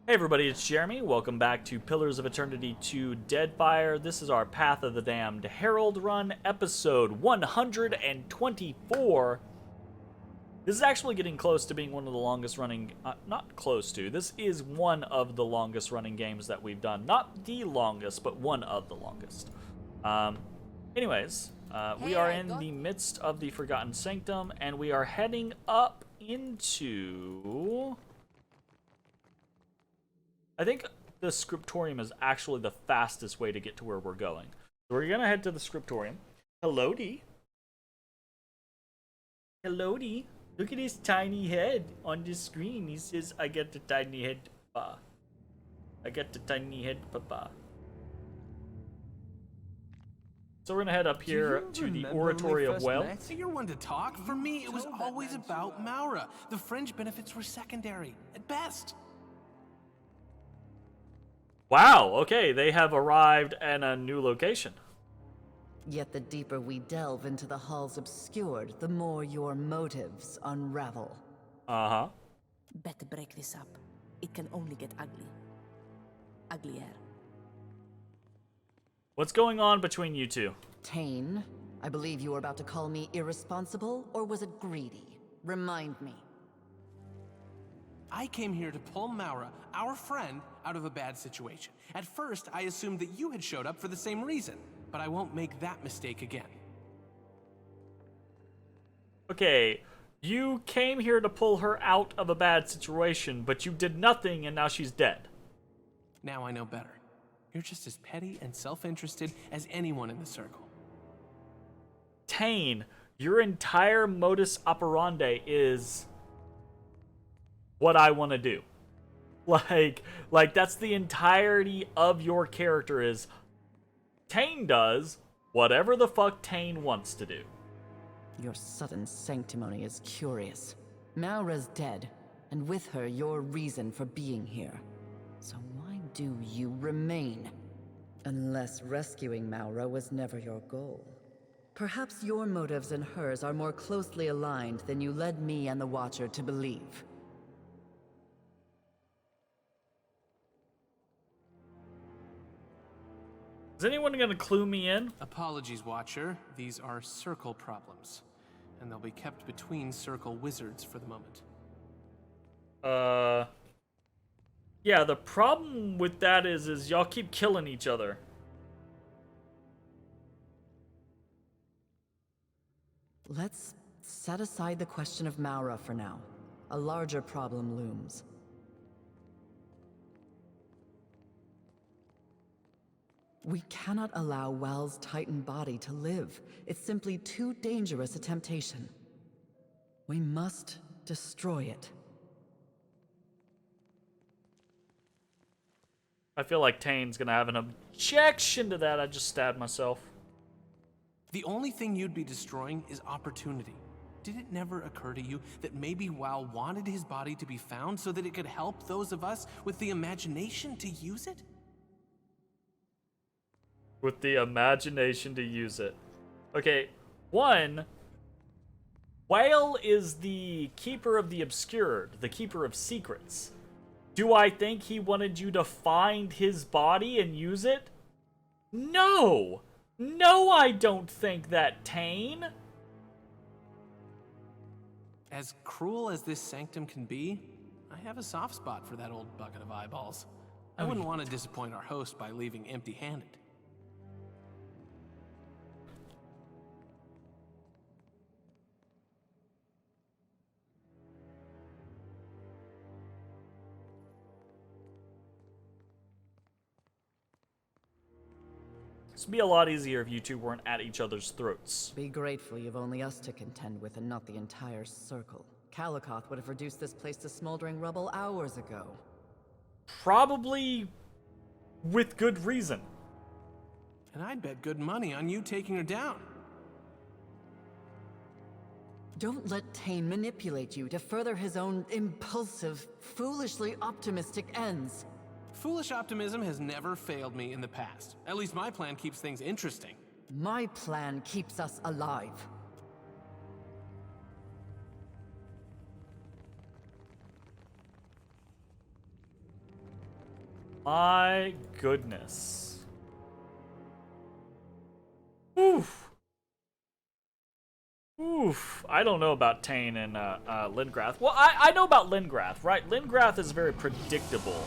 Hey everybody, it's Jeremy. Welcome back to Pillars of Eternity 2 Deadfire. This is our Path of the Damned Herald run, episode 124. This is actually getting close to being one of the longest running, not close to, this is one of the longest running games that we've done. Not the longest, but one of the longest. Anyways, we are in the midst of the Forgotten Sanctum, and we are heading up into... I think the scriptorium is actually the fastest way to get to where we're going. So we're gonna head to the scriptorium. Hello, D. Hello, D. Look at his tiny head on the screen. He says, I got the tiny head, Papa. I got the tiny head, Papa. So we're gonna head up here to the Oratory of Well. You're one to talk. For me, it was always about Maura. The fringe benefits were secondary, at best. Wow, okay, they have arrived at a new location. Yet the deeper we delve into the halls obscured, the more your motives unravel. Uh-huh. Better break this up. It can only get ugly. Uglier. What's going on between you two? Tane, I believe you were about to call me irresponsible, or was it greedy? Remind me. I came here to pull Maura, our friend, out of a bad situation. At first, I assumed that you had showed up for the same reason, but I won't make that mistake again. Okay, you came here to pull her out of a bad situation, but you did nothing and now she's dead. Now I know better. You're just as petty and self-interested as anyone in the circle. Tane, your entire modus operandi is what I want to do. Like that's the entirety of your character is Tane does whatever the fuck Tane wants to do. Your sudden sanctimony is curious. Maura's dead, and with her your reason for being here. So why do you remain? Unless rescuing Maura was never your goal. Perhaps your motives and hers are more closely aligned than you led me and the Watcher to believe. Is anyone gonna clue me in? Apologies, Watcher. These are circle problems, and they'll be kept between circle wizards for the moment. Yeah, the problem with that is y'all keep killing each other. Let's set aside the question of Maura for now. A larger problem looms. We cannot allow Wel's Titan body to live. It's simply too dangerous a temptation. We must destroy it. I feel like Tane's gonna have an objection to that. I just stabbed myself. The only thing you'd be destroying is opportunity. Did it never occur to you that maybe Well wanted his body to be found so that it could help those of us with the imagination to use it? With the imagination to use it. Okay, one, Whale is the keeper of the obscured, the keeper of secrets. Do I think he wanted you to find his body and use it? No! No, I don't think that, Tane! As cruel as this sanctum can be, I have a soft spot for that old bucket of eyeballs. I wouldn't want to disappoint our host by leaving empty-handed. This would be a lot easier if you two weren't at each other's throats. Be grateful you've only us to contend with and not the entire circle. Calicoth would have reduced this place to smoldering rubble hours ago. Probably with good reason. And I'd bet good money on you taking her down. Don't let Tane manipulate you to further his own impulsive, foolishly optimistic ends. Foolish optimism has never failed me in the past. At least my plan keeps things interesting. My plan keeps us alive. My goodness. Oof. Oof. I don't know about Tane and Lingrath. Well, I know about Lingrath, right? Lingrath is very predictable.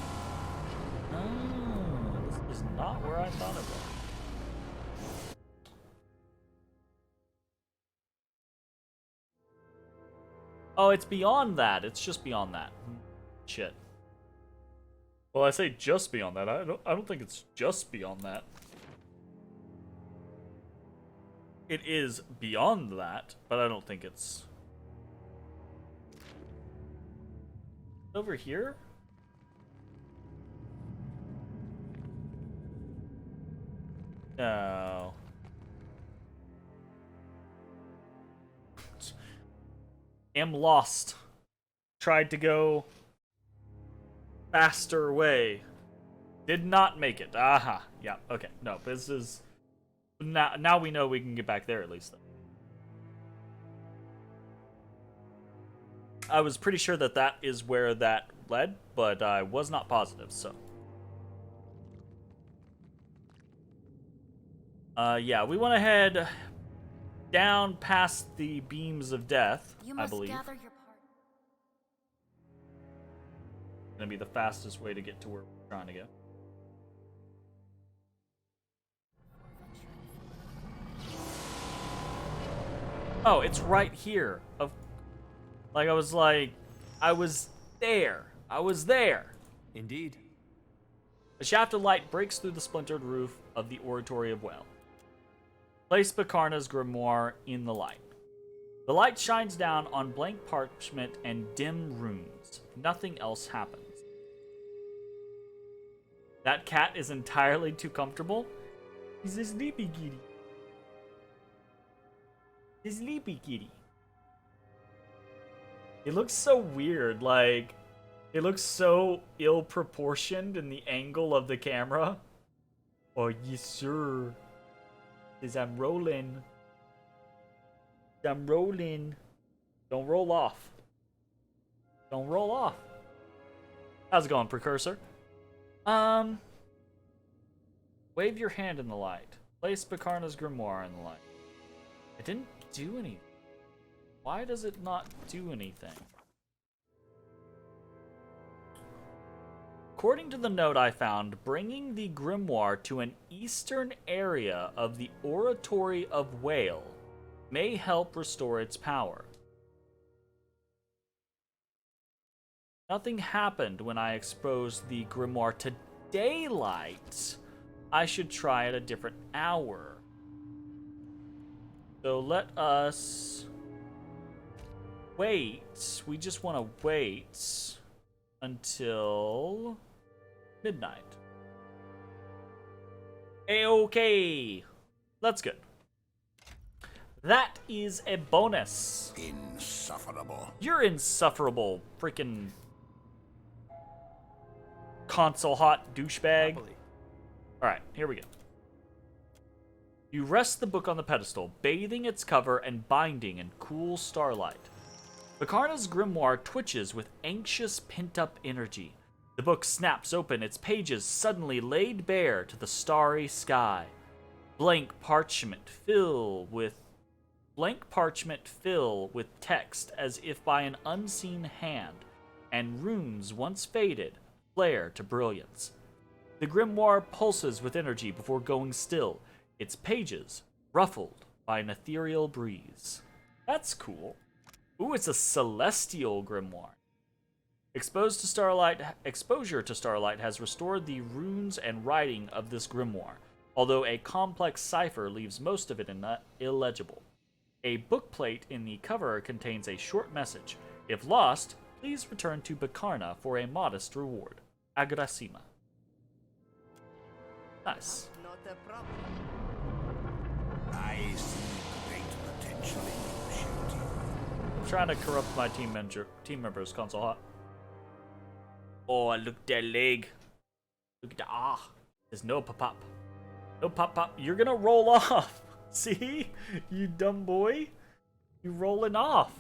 Oh, this is not where I thought it was. Oh, it's beyond that. It's just beyond that. Shit. Well, I say just beyond that. I don't think it's just beyond that. It is beyond that, but I don't think it's over here. No. Am lost. Tried to go faster way. Did not make it. Aha. Yeah, okay. No, this is... Now we know we can get back there at least. I was pretty sure that that is where that led, but I was not positive, so... yeah, we went ahead down past the beams of death, I believe. Gather your part. Gonna be the fastest way to get to where we're trying to go. Oh, it's right here. I was there. I was there. Indeed. A shaft of light breaks through the splintered roof of the Oratory of Well. Place Bakarna's grimoire in the light. The light shines down on blank parchment and dim runes. Nothing else happens. That cat is entirely too comfortable. He's a sleepy kitty. He's a sleepy kitty. It looks so weird, like, it looks so ill-proportioned in the angle of the camera. Oh, yes, sir. Says I'm rolling. I'm rolling. Don't roll off. Don't roll off. How's it going, Precursor? Wave your hand in the light. Place Bakarna's grimoire in the light. It didn't do anything. Why does it not do anything? According to the note I found, bringing the grimoire to an eastern area of the Oratory of Whale may help restore its power. Nothing happened when I exposed the grimoire to daylight. I should try at a different hour. So let us wait. We just want to wait until midnight. A-okay. That's good. That is a bonus. Insufferable. You're insufferable, freaking console hot douchebag. Alright, here we go. You rest the book on the pedestal, bathing its cover and binding in cool starlight. Bakarna's grimoire twitches with anxious, pent-up energy. The book snaps open, its pages suddenly laid bare to the starry sky. Blank parchment fill with text as if by an unseen hand, and runes once faded flare to brilliance. The grimoire pulses with energy before going still, its pages ruffled by an ethereal breeze. That's cool. Ooh, it's a celestial grimoire. Exposure to starlight has restored the runes and writing of this grimoire, although a complex cipher leaves most of it illegible. A bookplate in the cover contains a short message. If lost, please return to Bakarna for a modest reward. Agrasima. Nice. Not a problem. I see great potential in you, Shooty. I'm trying to corrupt my team members, console hot. Oh, look at that leg. Look at that. There's no pop-pop. No pop-pop. You're gonna roll off. See? You dumb boy. You rolling off.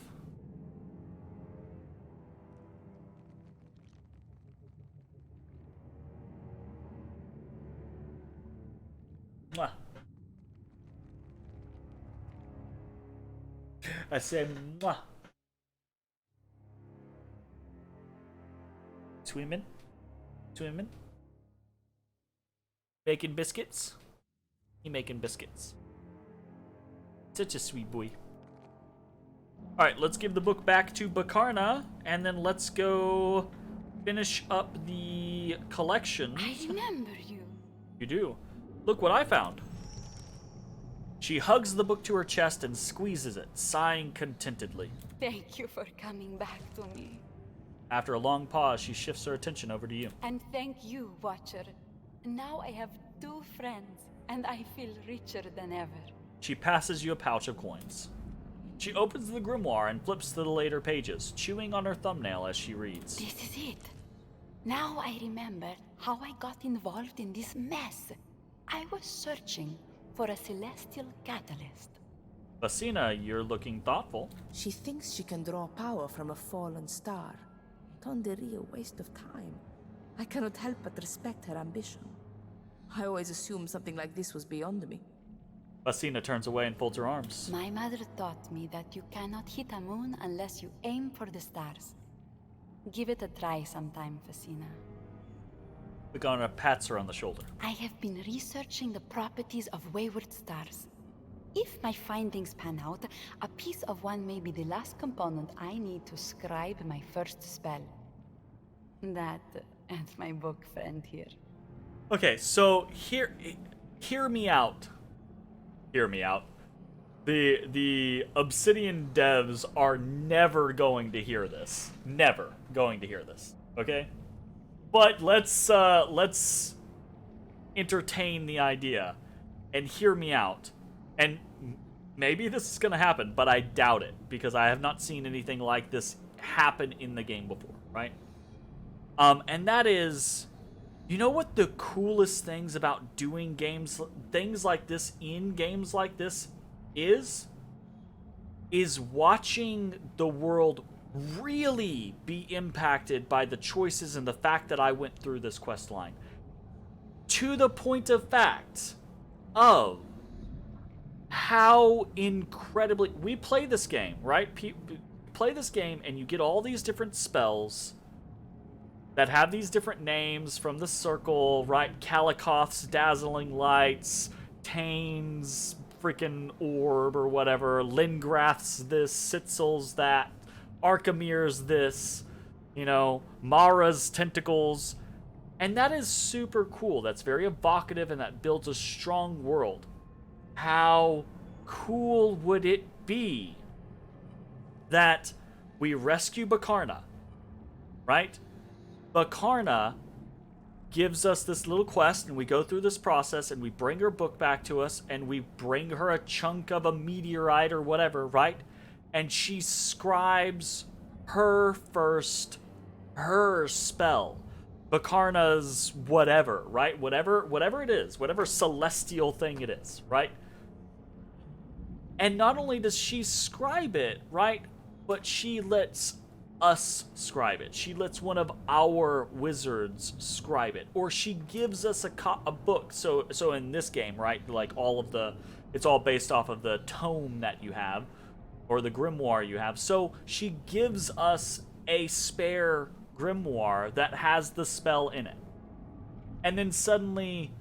Mwah. I say mwah. Swimming? Swimming? Making biscuits? He making biscuits. Such a sweet boy. Alright, let's give the book back to Bakarna, and then let's go finish up the collections. I remember you. You do. Look what I found. She hugs the book to her chest and squeezes it, sighing contentedly. Thank you for coming back to me. After a long pause, she shifts her attention over to you. And thank you, Watcher. Now I have 2 friends, and I feel richer than ever. She passes you a pouch of coins. She opens the grimoire and flips to the later pages, chewing on her thumbnail as she reads. This is it. Now I remember how I got involved in this mess. I was searching for a celestial catalyst. Basina, you're looking thoughtful. She thinks she can draw power from a fallen star. Tonderi, a waste of time. I cannot help but respect her ambition. I always assumed something like this was beyond me. Basina turns away and folds her arms. My mother taught me that you cannot hit a moon unless you aim for the stars. Give it a try sometime, Fasina. Bakarna pats her on the shoulder. I have been researching the properties of wayward stars. If my findings pan out, a piece of one may be the last component I need to scribe my first spell. That and my book friend here. Okay, so hear me out. Hear me out. The Obsidian devs are never going to hear this. Never going to hear this. Okay? But let's entertain the idea and hear me out. And maybe this is going to happen, but I doubt it because I have not seen anything like this happen in the game before, right? And that is, you know what the coolest things about doing things like this in games like this is watching the world really be impacted by the choices and the fact that I went through this quest line. To the point of fact of how incredibly... We play this game, right? Play this game and you get all these different spells that have these different names from the circle, right? Kalikoth's dazzling lights, Tane's freaking orb or whatever, Lingrath's this, Sitzel's that, Archimir's this, you know, Mara's tentacles. And that is super cool. That's very evocative and that builds a strong world. How cool would it be that we rescue Bakarna, right? Bakarna gives us this little quest and we go through this process and we bring her book back to us and we bring her a chunk of a meteorite or whatever, right? And she scribes her spell. Bakarna's whatever, right? Whatever it is, whatever celestial thing it is, right? And not only does she scribe it, right? But she lets us scribe it. She lets one of our wizards scribe it, or she gives us a book. So in this game, right, like it's all based off of the tome that you have, or the grimoire you have. So she gives us a spare grimoire that has the spell in it, and then suddenly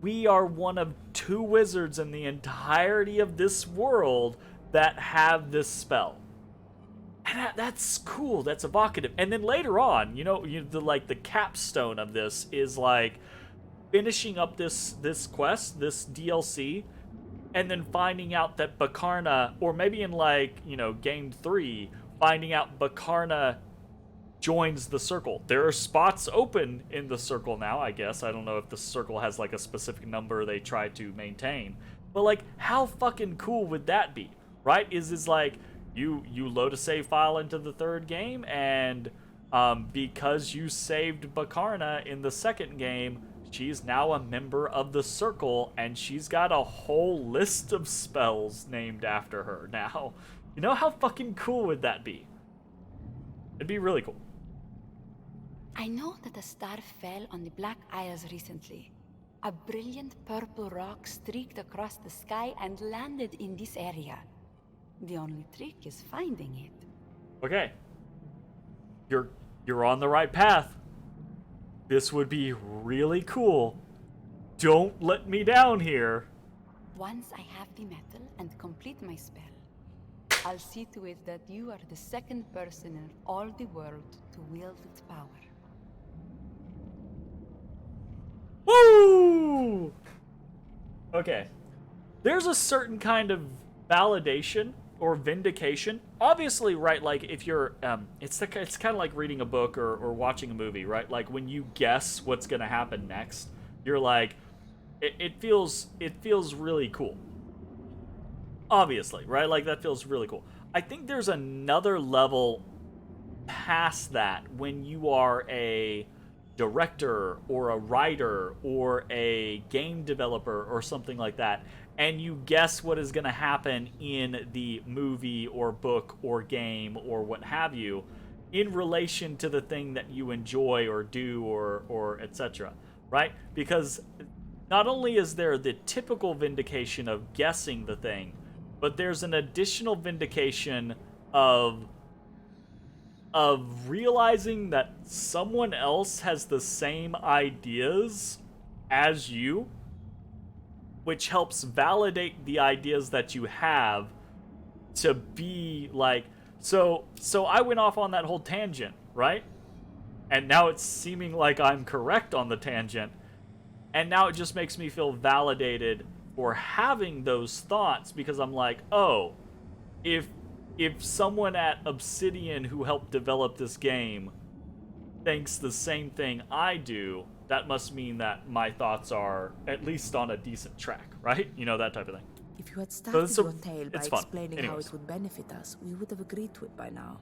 we are one of 2 wizards in the entirety of this world that have this spell. And that's cool. That's evocative. And then later on, the capstone of this is like finishing up this quest, this DLC, and then finding out that Bakarna, or maybe in game 3, finding out Bakarna joins the circle. There are spots open in the circle now, I guess. I don't know if the circle has like a specific number they try to maintain. But like, how fucking cool would that be? Right? Is like you load a save file into the 3rd game, and because you saved Bakarna in the 2nd game, she's now a member of the circle, and she's got a whole list of spells named after her now. You know how fucking cool would that be? It'd be really cool. I know that a star fell on the Black Isles recently. A brilliant purple rock streaked across the sky and landed in this area. The only trick is finding it. Okay. You're on the right path. This would be really cool. Don't let me down here. Once I have the metal and complete my spell, I'll see to it that you are the second person in all the world to wield its power. Woo! Okay. There's a certain kind of validation or vindication. Obviously, right, like if you're it's kind of like reading a book or watching a movie, right? Like when you guess what's going to happen next, you're like it feels really cool. Obviously, right? Like that feels really cool. I think there's another level past that when you are a director or a writer or a game developer or something like that, and you guess what is going to happen in the movie or book or game or what have you in relation to the thing that you enjoy or do or etc., right? Because not only is there the typical vindication of guessing the thing, but there's an additional vindication of realizing that someone else has the same ideas as you, which helps validate the ideas that you have to be like, so I went off on that whole tangent, right? And now it's seeming like I'm correct on the tangent, and now it just makes me feel validated for having those thoughts, because I'm like, oh, if someone at Obsidian who helped develop this game thinks the same thing I do, that must mean that my thoughts are at least on a decent track, right? You know, that type of thing. If you had started So your tale by it's fun. explaining how Anyways. it would benefit us, we would have agreed to it by now.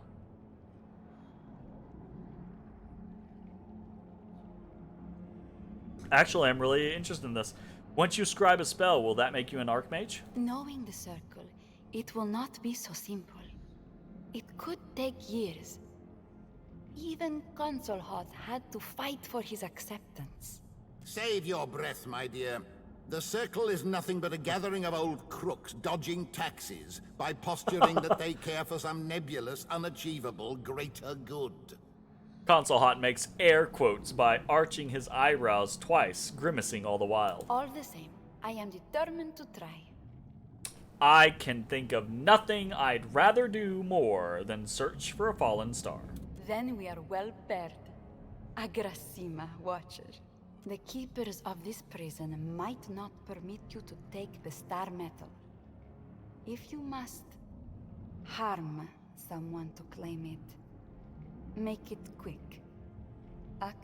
Actually, I'm really interested in this. Once you scribe a spell, will that make you an archmage? Knowing the circle, it will not be so simple. It could take years. Even Consul Hoth had to fight for his acceptance. Save your breath, my dear. The Circle is nothing but a gathering of old crooks dodging taxes by posturing that they care for some nebulous, unachievable greater good. Consul Hot makes air quotes by arching his eyebrows twice, grimacing all the while. All the same, I am determined to try. I can think of nothing I'd rather do more than search for a fallen star. Then we are well paired. Agrasima, Watcher. The keepers of this prison might not permit you to take the star metal. If you must harm someone to claim it, make it quick. Ak?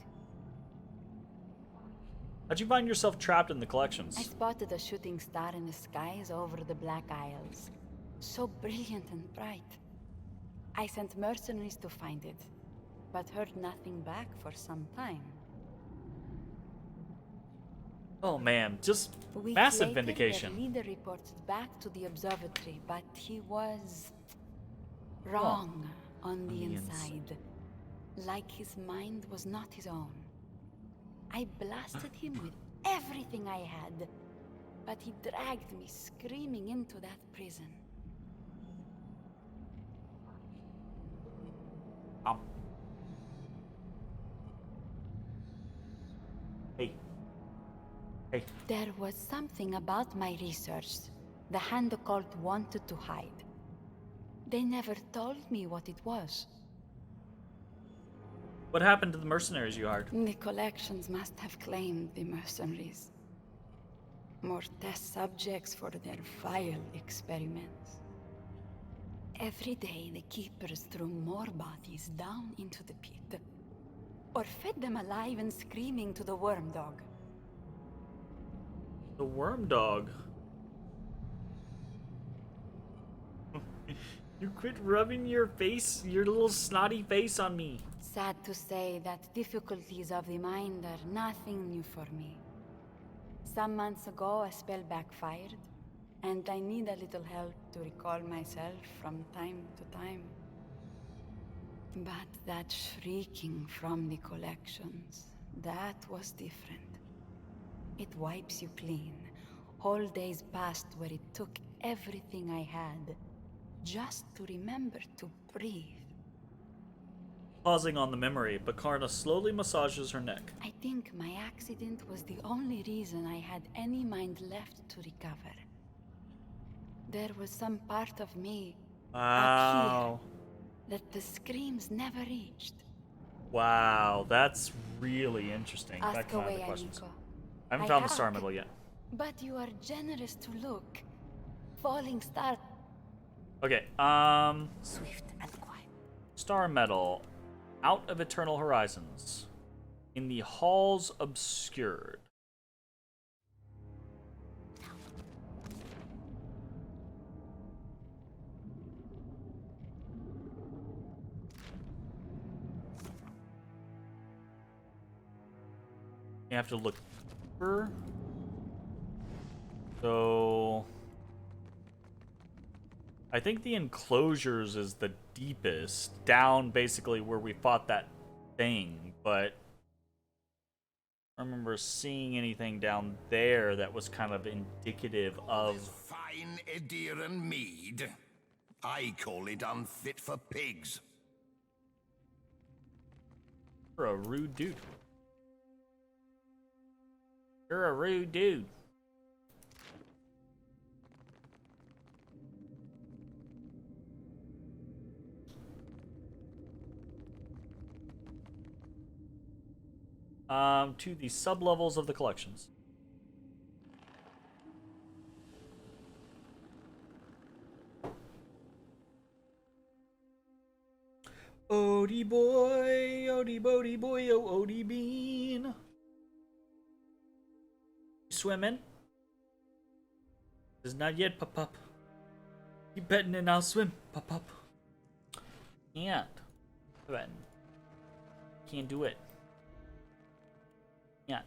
How'd you find yourself trapped in the collections? I spotted a shooting star in the skies over the Black Isles. So brilliant and bright. I sent mercenaries to find it, but heard nothing back for some time. Oh man, just Weeks massive later, vindication. their leader reported back to the observatory, but he was wrong on the inside. Like his mind was not his own. I blasted him with everything I had, but he dragged me screaming into that prison. Hey. There was something about my research the Hand Occult wanted to hide. They never told me what it was. What happened to the mercenaries you hired? The collections must have claimed the mercenaries. More test subjects for their vile experiments. Every day the keepers threw more bodies down into the pit, or fed them alive and screaming to the worm dog. The worm dog. You quit rubbing your face, your little snotty face on me. Sad to say that difficulties of the mind are nothing new for me. Some months ago, a spell backfired, and I need a little help to recall myself from time to time. But that shrieking from the collections, that was different. It wipes you clean. Whole days passed where it took everything I had just to remember to breathe. Pausing on the memory, Bakarna slowly massages her neck. I think my accident was the only reason I had any mind left to recover. There was some part of me Wow. up here that the screams never reached. Wow, that's really interesting. Back Ask to my other away, questions. amico. I haven't I found the star have. medal yet. But you are generous to look. Falling star. Okay, Swift and quiet. star medal. Out of Eternal Horizons. In the Halls Obscured. You have to look deeper. So I think the enclosures is the deepest, down basically where we fought that thing, but I don't remember seeing anything down there that was kind of indicative of... Fine Edirn mead. I call it unfit for pigs. You're a rude dude. You're a rude dude. To the sub-levels of the collections. Odie boy, Odie bodie boy, oh Odie bean. You swimming? It's not yet, Pop-Pop. Keep betting and I'll swim, Pop-Pop. Can't. Can't do it. Yeah.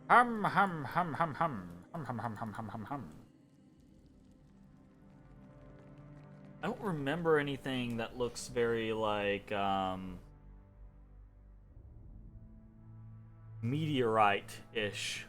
Hum hum hum hum hum hum hum hum hum hum hum hum. I don't remember anything that looks very like meteorite-ish.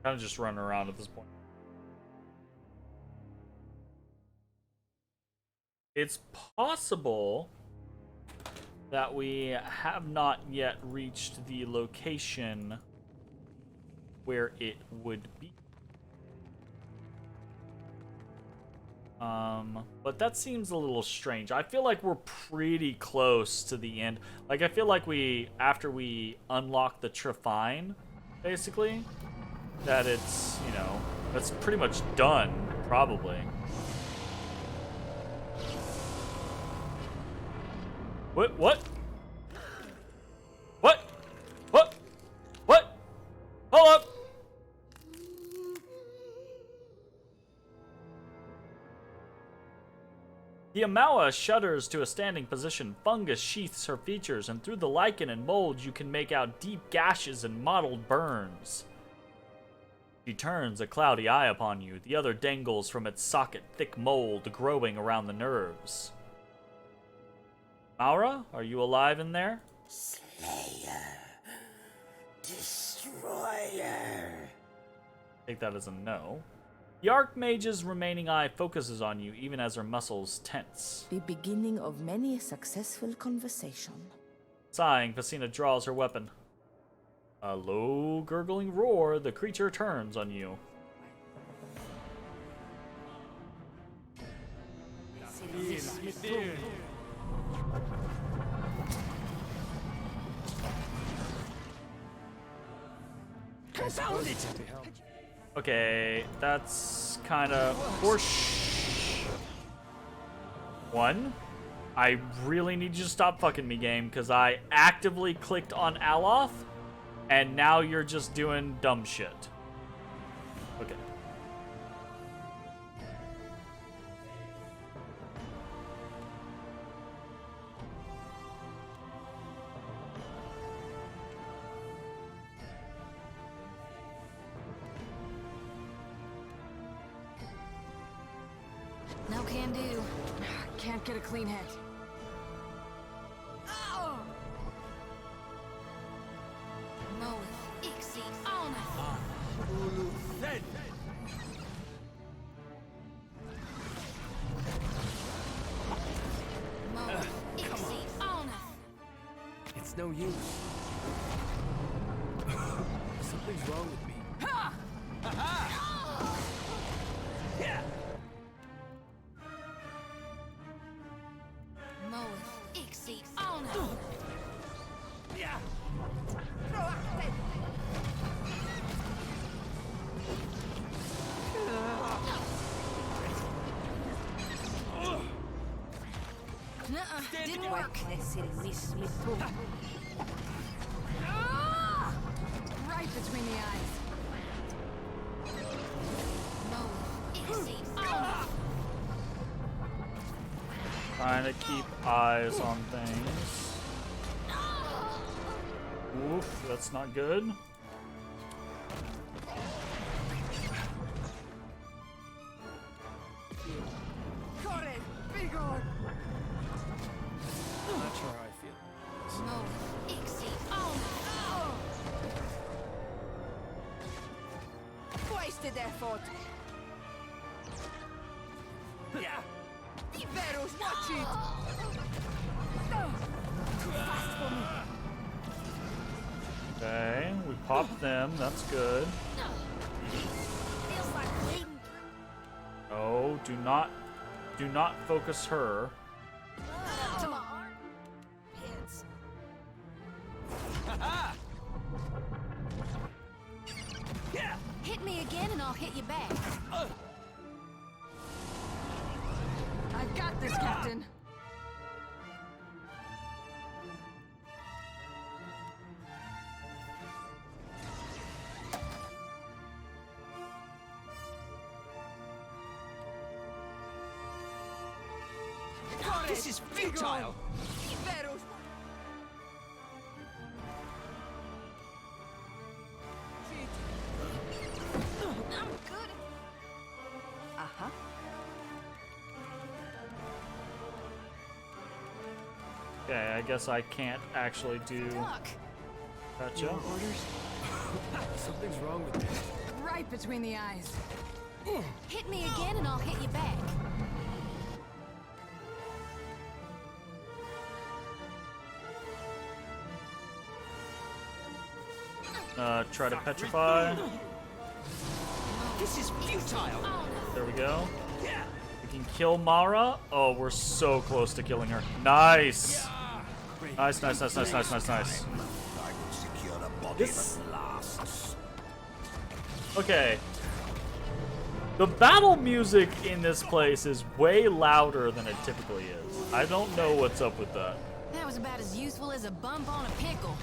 Kind of just running around at this point. It's possible that we have not yet reached the location where it would be. But that seems a little strange. I feel like we're pretty close to the end. Like, I feel like after we unlock the Trifine, basically, that it's, you know, that's pretty much done, probably. What? What? What? What? What? Hold up! The Amawa shudders to a standing position. Fungus sheaths her features, and through the lichen and mold you can make out deep gashes and mottled burns. She turns a cloudy eye upon you. The other dangles from its socket, thick mold growing around the nerves. Maura, are you alive in there? Slayer. Destroyer. Take that as a no. The Archmage's remaining eye focuses on you, even as her muscles tense. The beginning of many a successful conversation. Sighing, Facina draws her weapon. A low, gurgling roar, the creature turns on you. Okay, that's kind of horse. One. I really need you to stop fucking me, game, because I actively clicked on Aloth, and now you're just doing dumb shit. Okay. No can do. Can't get a clean hit. Oh! Moeth, Ixi, Alnath. Moeth, Ixi, Alnath. It's no use. Something's wrong with me. Ha! Yeah. Moeth, Ixi, Alnath. Yeah. Nuh-uh, didn't work. Ah! Right between the eyes. Moeth, Ixi, Alnath. Trying to keep eyes on things. Oof, that's not good. Not sure how I feel. Moeth, Ixi, Alnath. Wasted effort. Yeah. Iberos, watch it! Okay, we popped them. That's good. Feels like bleeding. Oh, do not focus her. To my arm. Hits. Yeah. Hit me again and I'll hit you back. I've got this, Captain. This is futile. Iberos! I'm good. Uh-huh. Okay, I guess I can't actually do. Look, Gotcha. Something's wrong with me. right between the eyes. Hit me again and I'll hit you back. Try to petrify. This is futile. There we go. We can kill Mara. Oh, we're so close to killing her. Nice. Nice, nice, nice, nice, nice, nice, nice. I will secure the body This- that lasts. Okay. The battle music in this place is way louder than it typically is. I don't know what's up with that. That was about as useful as a bump on a pickle.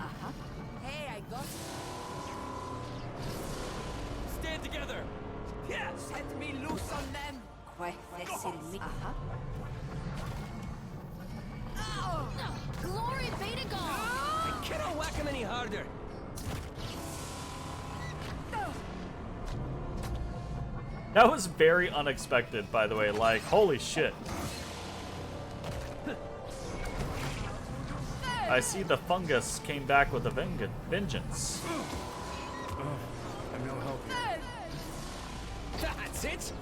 Uh-huh. Hey, I got Stand together. Yeah. Set me loose on them. Uh-huh. Glory be to God! I cannot whack him any harder. That was very unexpected, by the way. Like, holy shit. I see the fungus came back with a vengeance. I'm no help. That's it.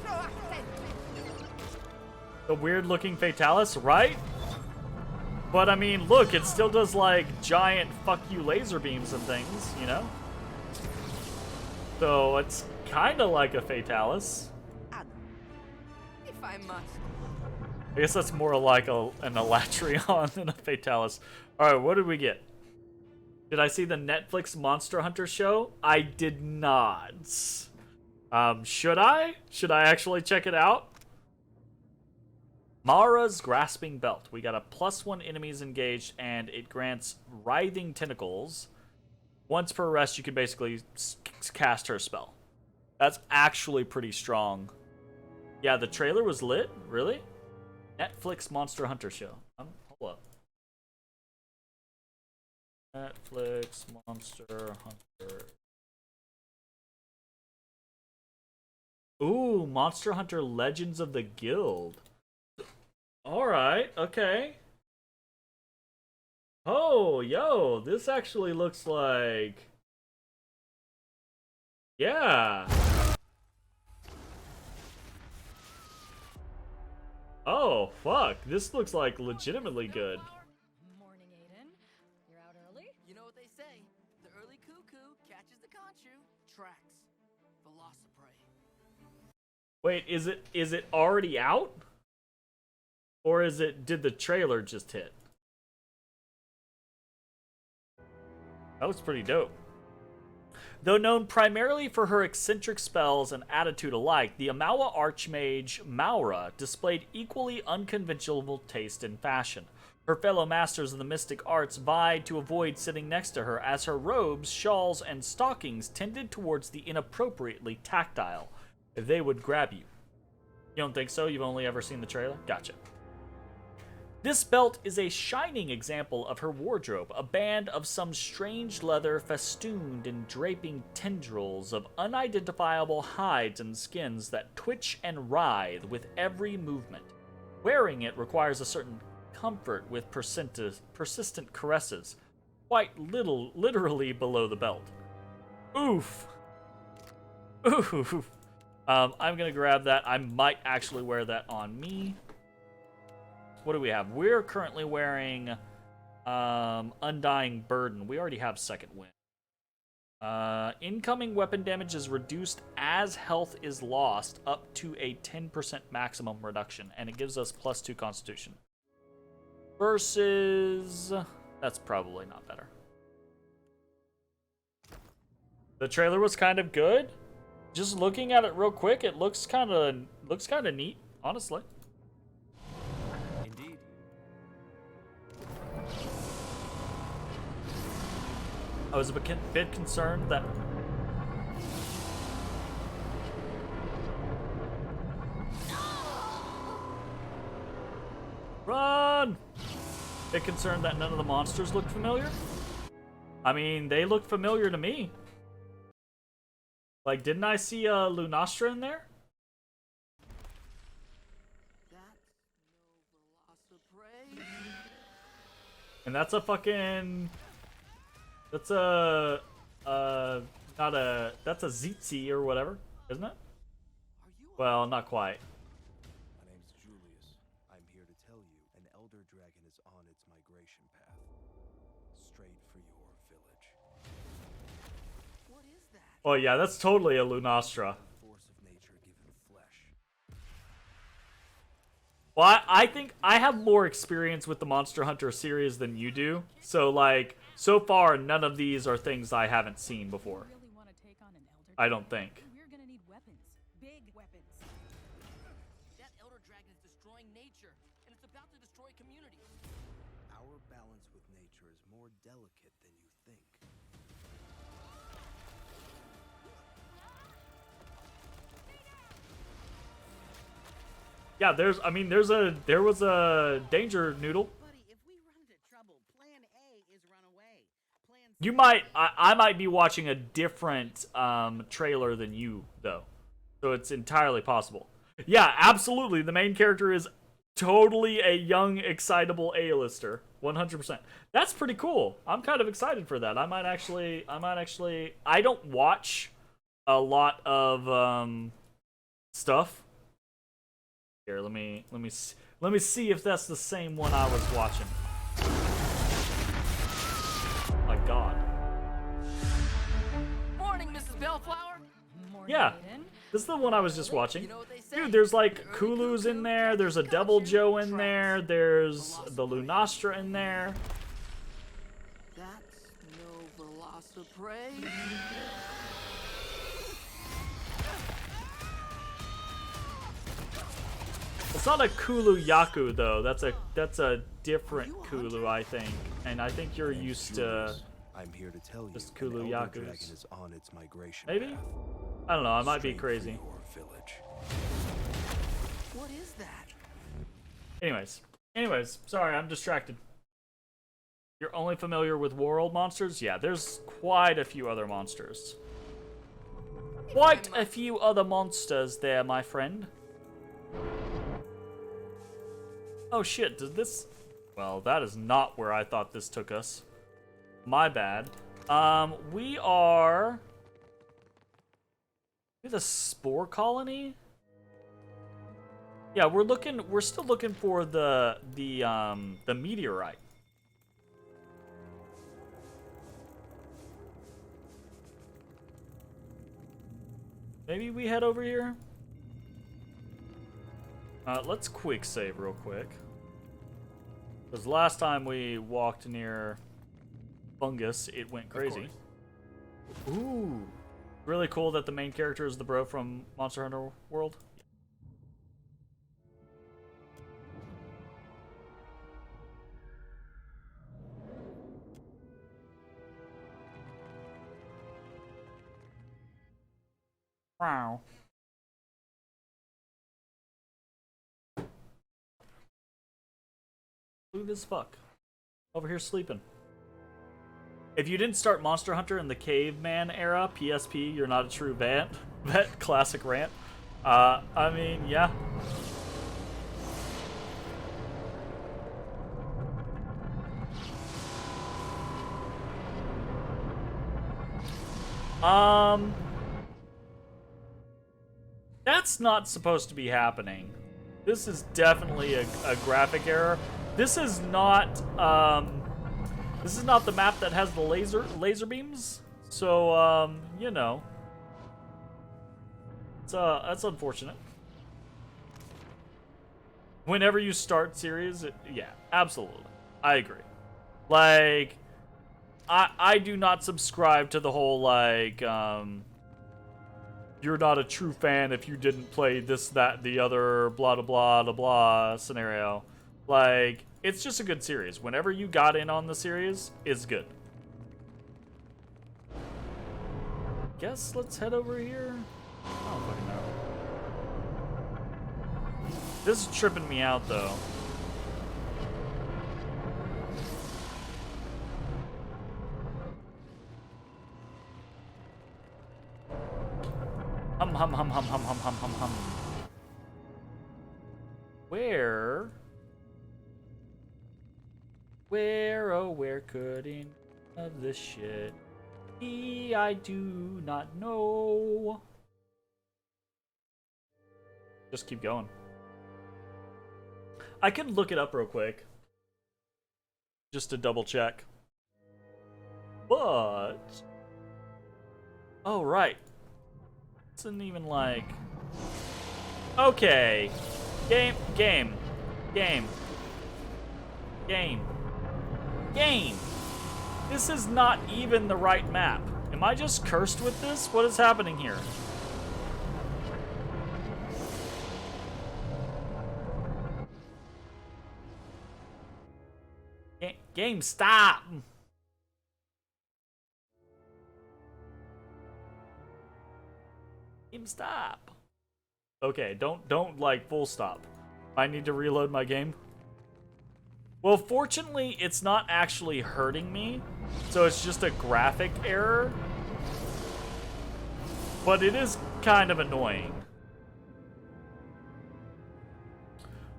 The weird looking Fatalis, right? But I mean, look, it still does like giant fuck you laser beams and things, you know? So it's kind of like a Fatalis. If I must. I guess that's more like an Elatrion than a Fatalis. Alright, what did we get? Did I see the Netflix Monster Hunter show? I did not. Should I? Should I actually check it out? Mara's Grasping Belt. We got a +1 enemies engaged, and it grants Writhing Tentacles. Once per rest, you can basically cast her spell. That's actually pretty strong. Yeah, the trailer was lit. Really? Netflix Monster Hunter show. Hold up. Netflix Monster Hunter. Ooh, Monster Hunter Legends of the Guild. Alright, okay. Oh, yo, this actually looks like... Yeah. Oh, fuck. This looks like legitimately good. Morning, Aiden. You're out early? You know what they say. The early cuckoo catches the conchu. Tracks. Velociprey. Wait, is it already out? Or did the trailer just hit? That was pretty dope. Though known primarily for her eccentric spells and attitude alike, the Amawa Archmage Maura displayed equally unconventional taste and fashion. Her fellow masters of the mystic arts vied to avoid sitting next to her, as her robes, shawls, and stockings tended towards the inappropriately tactile. They would grab you. You don't think so? You've only ever seen the trailer? Gotcha. This belt is a shining example of her wardrobe, a band of some strange leather festooned in draping tendrils of unidentifiable hides and skins that twitch and writhe with every movement. Wearing it requires a certain comfort with persistent caresses, quite literally below the belt. Oof. Oof. I'm gonna grab that. I might actually wear that on me. What do we have? We're currently wearing Undying Burden. We already have Second Wind. Incoming weapon damage is reduced as health is lost, up to a 10% maximum reduction, and it gives us +2 Constitution. Versus... That's probably not better. The trailer was kind of good. Just looking at it real quick, it looks kind of neat, honestly. Indeed. I was a bit concerned that... Run! Bit concerned that none of the monsters looked familiar. I mean, they look familiar to me. Like, didn't I see Lunastra in there? That's no Velociprey. And that's a fucking... That's a... not a... That's a Zitzi or whatever, isn't it? Well, not quite. My name's Julius. I'm here to tell you an elder dragon is on its migration path. Straight for your village. What is that? Oh yeah, that's totally a Lunastra. Force of nature given flesh. Well, I think I have more experience with the Monster Hunter series than you do. So, like, so far, none of these are things I haven't seen before. Really want to take on an elder? I don't think. We're gonna need weapons. Big weapons. That elder dragon is destroying nature, and it's about to destroy communities. Our balance with nature is more delicate than you think. Yeah, there was a danger noodle. Buddy, if we run into trouble, plan A is run away. Plan You might, I might be watching a different trailer than you, though. So it's entirely possible. Yeah, absolutely. The main character is totally a young, excitable A-lister. 100%. That's pretty cool. I'm kind of excited for that. I might actually, I don't watch a lot of stuff. Here, let me see if that's the same one I was watching. My God. Morning, Mrs. Bellflower. Morning, Yeah, Aiden. this is the one I was just watching. You know what they say? Dude, there's like Kulu's in there, there's a Devil Joe in there, there's the Lunastra in there. That's no the prey. It's not a Kulu Yaku though. That's a different Kulu, I think. And I think you're used to I'm here to tell you just an Kulu elder Yakus. dragon is on its migration Maybe? path. I don't know, I might be Straight for crazy. your village. What is that? Anyways, sorry, I'm distracted. You're only familiar with world monsters? Yeah, there's quite a few other monsters. Quite a few other monsters there, my friend. Oh shit, did this... Well, that is not where I thought this took us. My bad. We are... the spore colony? Yeah, we're still looking for the meteorite. Maybe we head over here? Let's quick save real quick. Because last time we walked near fungus, it went crazy. Ooh. Really cool that the main character is the bro from Monster Hunter World. Wow. Smooth as fuck. Over here sleeping. If you didn't start Monster Hunter in the caveman era, PSP, you're not a true vet. Classic rant. I mean, yeah. That's not supposed to be happening. This is definitely a graphic error. This is not the map that has the laser beams. So, you know. That's unfortunate. Whenever you start series, yeah, absolutely. I agree. Like, I do not subscribe to the whole, like, you're not a true fan if you didn't play this, that, the other, blah, blah, blah, blah, blah scenario. Like, it's just a good series. Whenever you got in on the series, it's good. Guess let's head over here. I don't fucking know. This is tripping me out, though. Hum. Where, oh, where could any of this shit be? I do not know. Just keep going. I can look it up real quick. Just to double check. But... oh, right. Isn't even like... okay. Game. This is not even the right map. Am I just cursed with this? What is happening here? Game, stop! Game, stop! Okay, don't like full stop. I need to reload my game. Well, fortunately, it's not actually hurting me, so it's just a graphic error. But it is kind of annoying.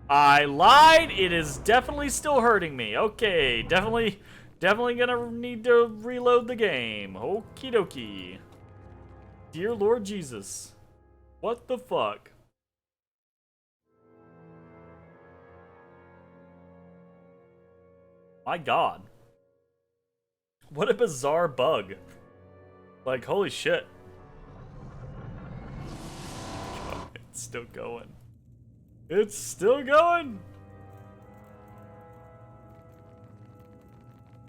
I lied. It is definitely still hurting me. Okay, definitely gonna need to reload the game. Okie dokie. Dear Lord Jesus. What the fuck? My God. What a bizarre bug. Like, holy shit. It's still going. It's still going!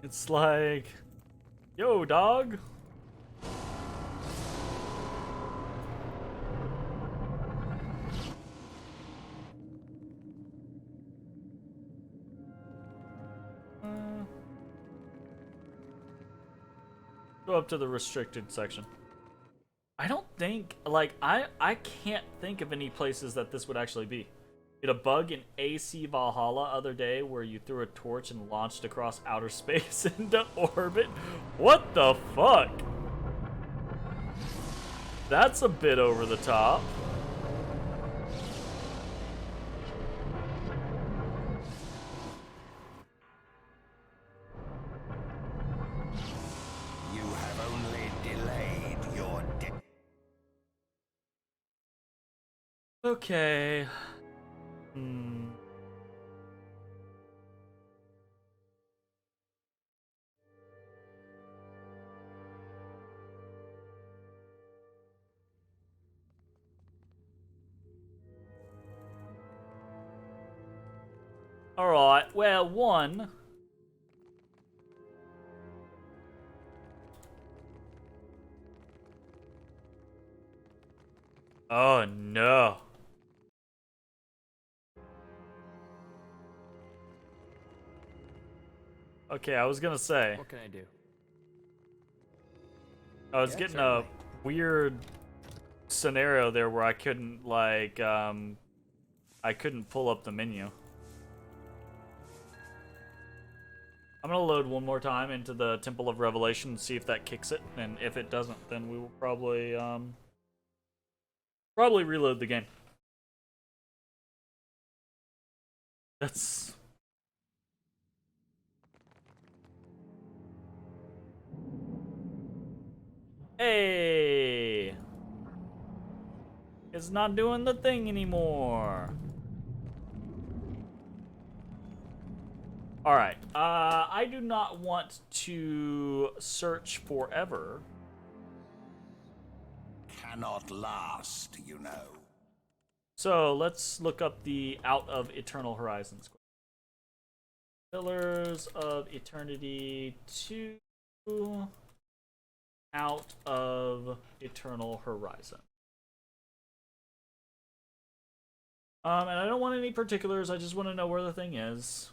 It's like... yo, dog. Go up to the restricted section. I don't think, like, I can't think of any places that this would actually be. Did a bug in AC Valhalla other day where you threw a torch and launched across outer space into orbit? What the fuck? That's a bit over the top. You have only delayed your death. Okay. Alright, well, one. Oh no. Okay, I was gonna say. What can I do? I was getting a weird scenario there where I couldn't, like, I couldn't pull up the menu. I'm gonna load one more time into the Temple of Revelation and see if that kicks it, and if it doesn't, then we will probably, probably reload the game. That's... Hey! It's not doing the thing anymore. Alright, I do not want to search forever. Cannot last, you know. So, let's look up the Out of Eternal Horizons. Pillars of Eternity 2... Out of Eternal Horizon. And I don't want any particulars, I just want to know where the thing is.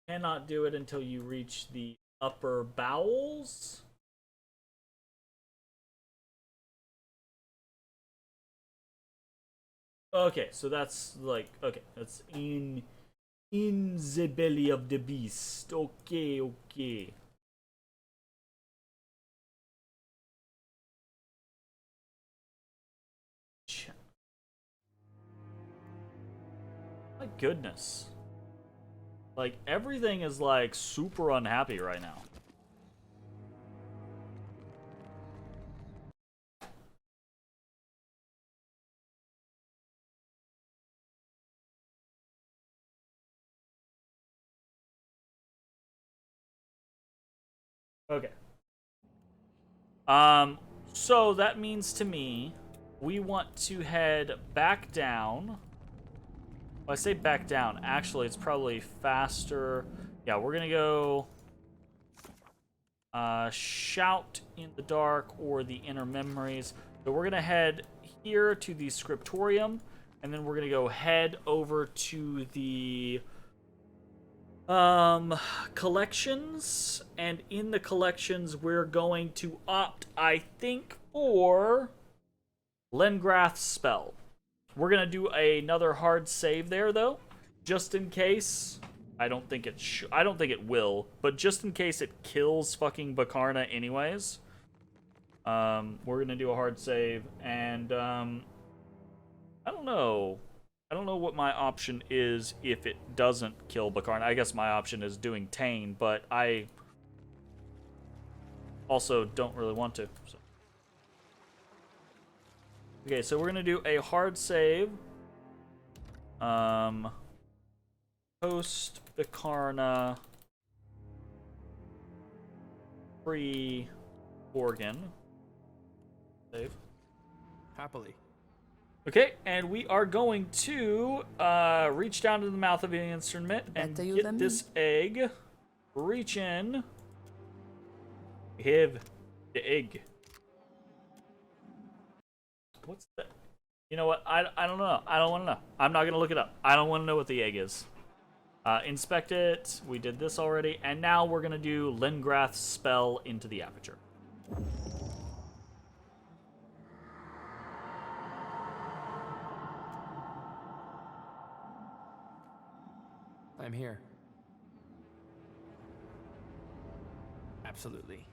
Cannot do it until you reach the upper bowels. Okay, so that's like, okay, that's in the belly of the beast. Okay, okay. My goodness. Like, everything is, like, super unhappy right now. Okay. So that means to me, we want to head back down. Well, I say back down. Actually, it's probably faster. Yeah, we're gonna go Shout in the Dark or the Inner Memories. So we're gonna head here to the Scriptorium, and then we're gonna go head over to the collections, and in the collections we're going to opt, I think, for Lengrath's spell. We're gonna do another hard save there, though, just in case. I don't think it will, but just in case it kills fucking Bakarna anyways. We're gonna do a hard save, and I don't know. I don't know what my option is if it doesn't kill Bakarna. I guess my option is doing Tain, but I also don't really want to. So. Okay, so we're gonna do a hard save. Post Bakarna. pre-organ. Save. Happily. Okay, and we are going to reach down to the mouth of the instrument and Better you get than this me. egg. Reach in. Have the egg. What's that? You know what? I don't know. I don't want to know. I'm not going to look it up. I don't want to know what the egg is. Inspect it. We did this already. And now we're going to do Lingrath's spell into the aperture. I'm here. Absolutely.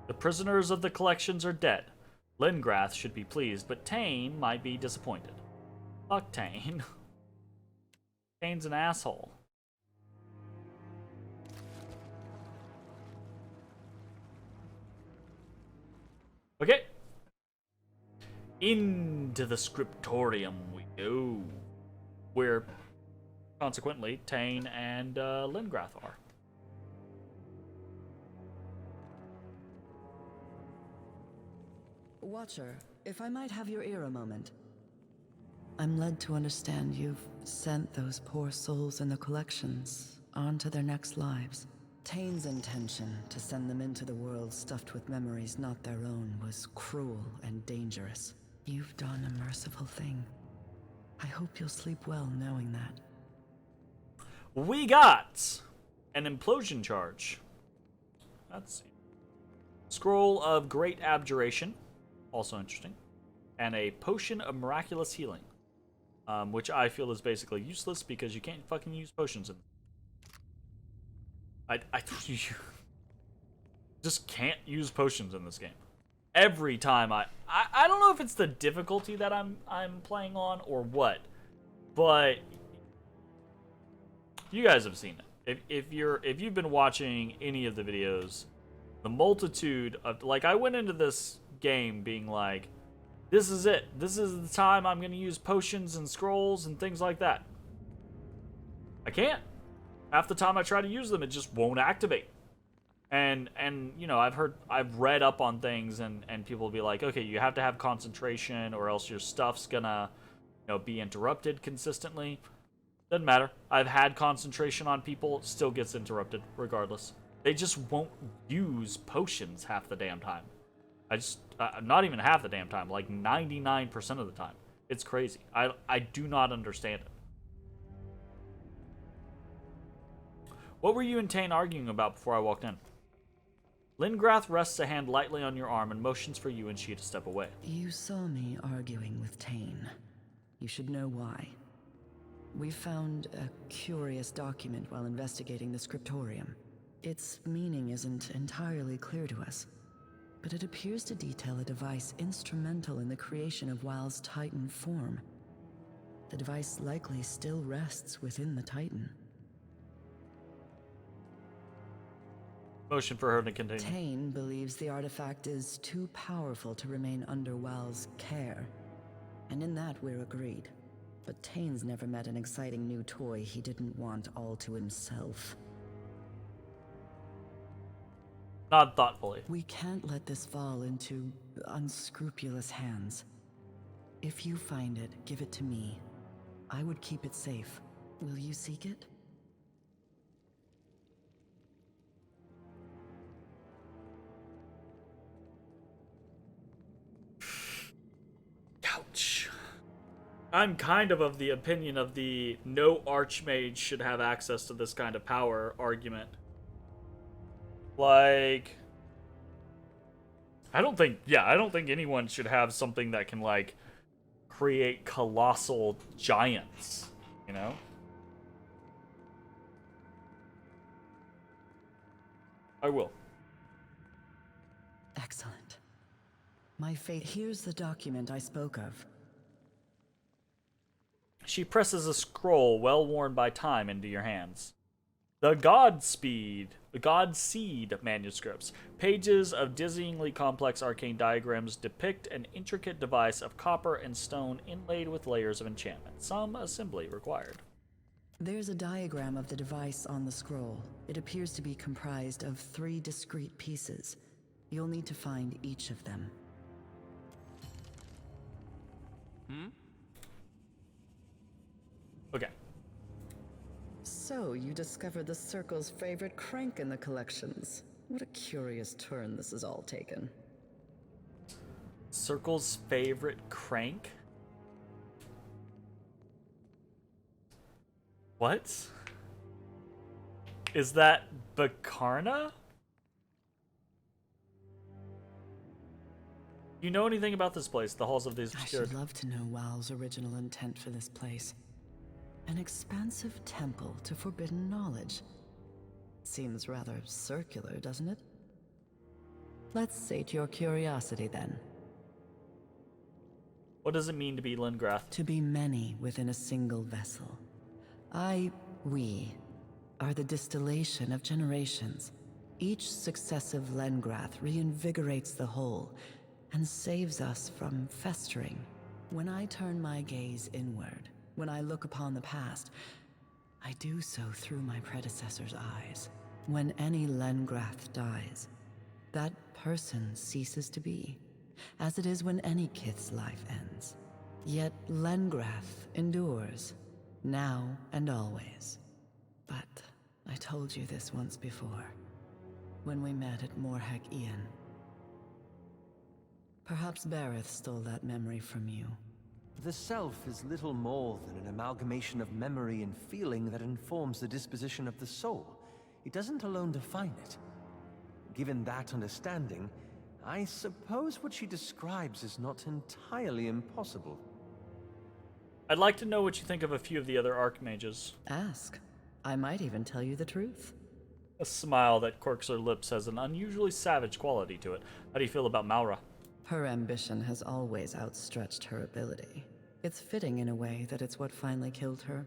The prisoners of the collections are dead. Lingrath should be pleased, but Tane might be disappointed. Fuck Tane. Tane's an asshole. Okay. Into the scriptorium we go. Where, consequently, Tane and Lingrath are. Watcher, if I might have your ear a moment. I'm led to understand you've sent those poor souls in the collections on to their next lives. Tane's intention to send them into the world stuffed with memories not their own was cruel and dangerous. You've done a merciful thing. I hope you'll sleep well knowing that. We got an implosion charge. That's scroll of great abjuration, also interesting, and a potion of miraculous healing, which I feel is basically useless because you can't fucking use potions in. You just can't use potions in this game. Every time I don't know if it's the difficulty that I'm playing on or what, but you guys have seen it. If you've been watching any of the videos, the multitude of, like, I went into this game being like, this is it. This is the time I'm going to use potions and scrolls and things like that. I can't. Half the time I try to use them, it just won't activate. And you know, I've read up on things, and people will be like, okay, you have to have concentration or else your stuff's gonna, you know, be interrupted consistently. Doesn't matter. I've had concentration on people, it still gets interrupted regardless. They just won't use potions half the damn time. Not even half the damn time, like 99% of the time. It's crazy. I do not understand it. What were you and Tane arguing about before I walked in? Lingrath rests a hand lightly on your arm and motions for you and she to step away. You saw me arguing with Tane. You should know why. We found a curious document while investigating the scriptorium. Its meaning isn't entirely clear to us, but it appears to detail a device instrumental in the creation of Wild's Titan form. The device likely still rests within the Titan. Motion for her to continue. Tane believes the artifact is too powerful to remain under Wild's care, and in that we're agreed. But Tane's never met an exciting new toy he didn't want all to himself. Nod thoughtfully. We can't let this fall into unscrupulous hands. If you find it, give it to me. I would keep it safe. Will you seek it? Ouch. I'm kind of the opinion of the no archmage should have access to this kind of power argument. Like, I don't think anyone should have something that can, like, create colossal giants, you know? I will. Excellent. My fate. Here's the document I spoke of. She presses a scroll well worn by time into your hands. The Godseed manuscripts. Pages of dizzyingly complex arcane diagrams depict an intricate device of copper and stone inlaid with layers of enchantment. Some assembly required. There's a diagram of the device on the scroll. It appears to be comprised of 3 discrete pieces. You'll need to find each of them. Okay. So, you discovered the Circle's favorite crank in the collections. What a curious turn this has all taken. Circle's favorite crank? What? Is that Bakarna? You know anything about this place, the halls of the I obscured? should love to know WoW's original intent for this place. An expansive temple to forbidden knowledge. Seems rather circular, doesn't it? Let's sate your curiosity then. What does it mean to be Lingrath? To be many within a single vessel. We, are the distillation of generations. Each successive Lengrath reinvigorates the whole, and saves us from festering. When I turn my gaze inward, when I look upon the past, I do so through my predecessor's eyes. When any Lengrath dies, that person ceases to be, as it is when any kith's life ends. Yet Lengrath endures, now and always. But I told you this once before, when we met at Morhek Ian. Perhaps Berath stole that memory from you. The self is little more than an amalgamation of memory and feeling that informs the disposition of the soul. It doesn't alone define it. Given that understanding, I suppose what she describes is not entirely impossible. I'd like to know what you think of a few of the other archmages. Ask. I might even tell you the truth. A smile that quirks her lips has an unusually savage quality to it. How do you feel about Maura? Her ambition has always outstretched her ability. It's fitting in a way that it's what finally killed her.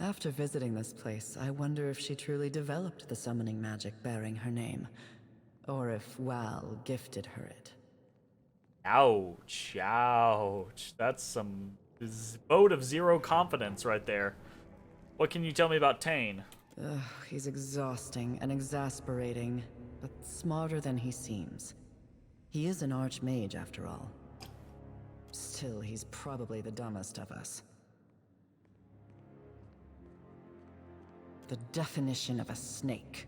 After visiting this place, I wonder if she truly developed the summoning magic bearing her name, or if Wal gifted her it. Ouch, ouch. That's some vote of zero confidence right there. What can you tell me about Tane? He's exhausting and exasperating, but smarter than he seems. He is an archmage, after all. Still, he's probably the dumbest of us. The definition of a snake.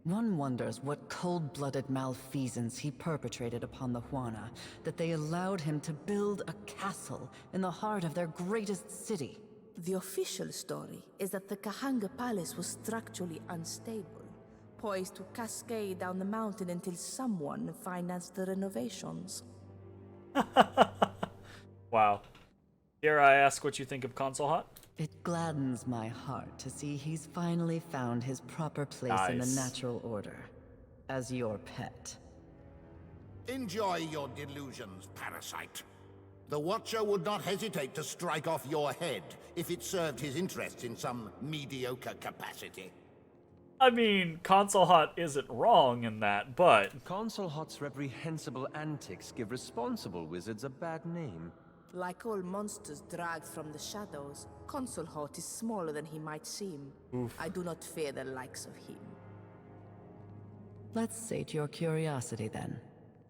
One wonders what cold-blooded malfeasance he perpetrated upon the Huana, that they allowed him to build a castle in the heart of their greatest city. The official story is that the Kahanga Palace was structurally unstable, poised to cascade down the mountain until someone financed the renovations. Wow. Dare I ask what you think of Console Hot? It gladdens my heart to see he's finally found his proper place in the natural order, as your pet. Enjoy your delusions, parasite. The Watcher would not hesitate to strike off your head if it served his interests in some mediocre capacity. I mean, Console Hot isn't wrong in that, but... Console Hot's reprehensible antics give responsible wizards a bad name. Like all monsters dragged from the shadows, Consul Hot is smaller than he might seem. Oof. I do not fear the likes of him. Let's sate your curiosity then.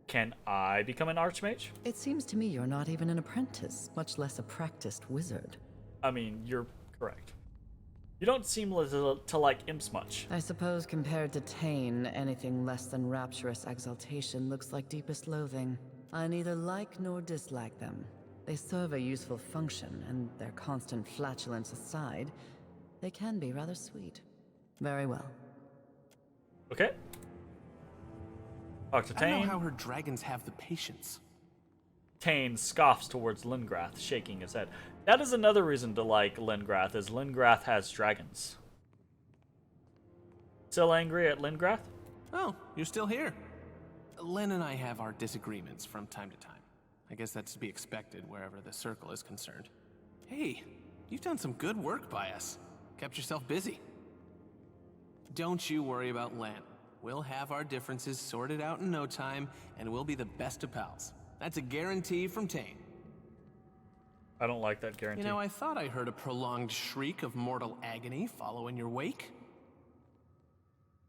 Can I become an archmage? It seems to me you're not even an apprentice, much less a practiced wizard. I mean, you're correct. You don't seem to like imps much. I suppose compared to Tane, anything less than rapturous exaltation looks like deepest loathing. I neither like nor dislike them. They serve a useful function, and their constant flatulence aside, they can be rather sweet. Very well. Okay. Talk to I don't Tane. know how her dragons have the patience. Tane scoffs towards Lingrath, shaking his head. That is another reason to like Lingrath, is Lingrath has dragons. Still angry at Lingrath? Oh, you're still here. Len and I have our disagreements from time to time. I guess that's to be expected wherever the circle is concerned. Hey, you've done some good work by us. Kept yourself busy. Don't you worry about Len. We'll have our differences sorted out in no time, and we'll be the best of pals. That's a guarantee from Tane. I don't like that guarantee. You know, I thought I heard a prolonged shriek of mortal agony follow in your wake.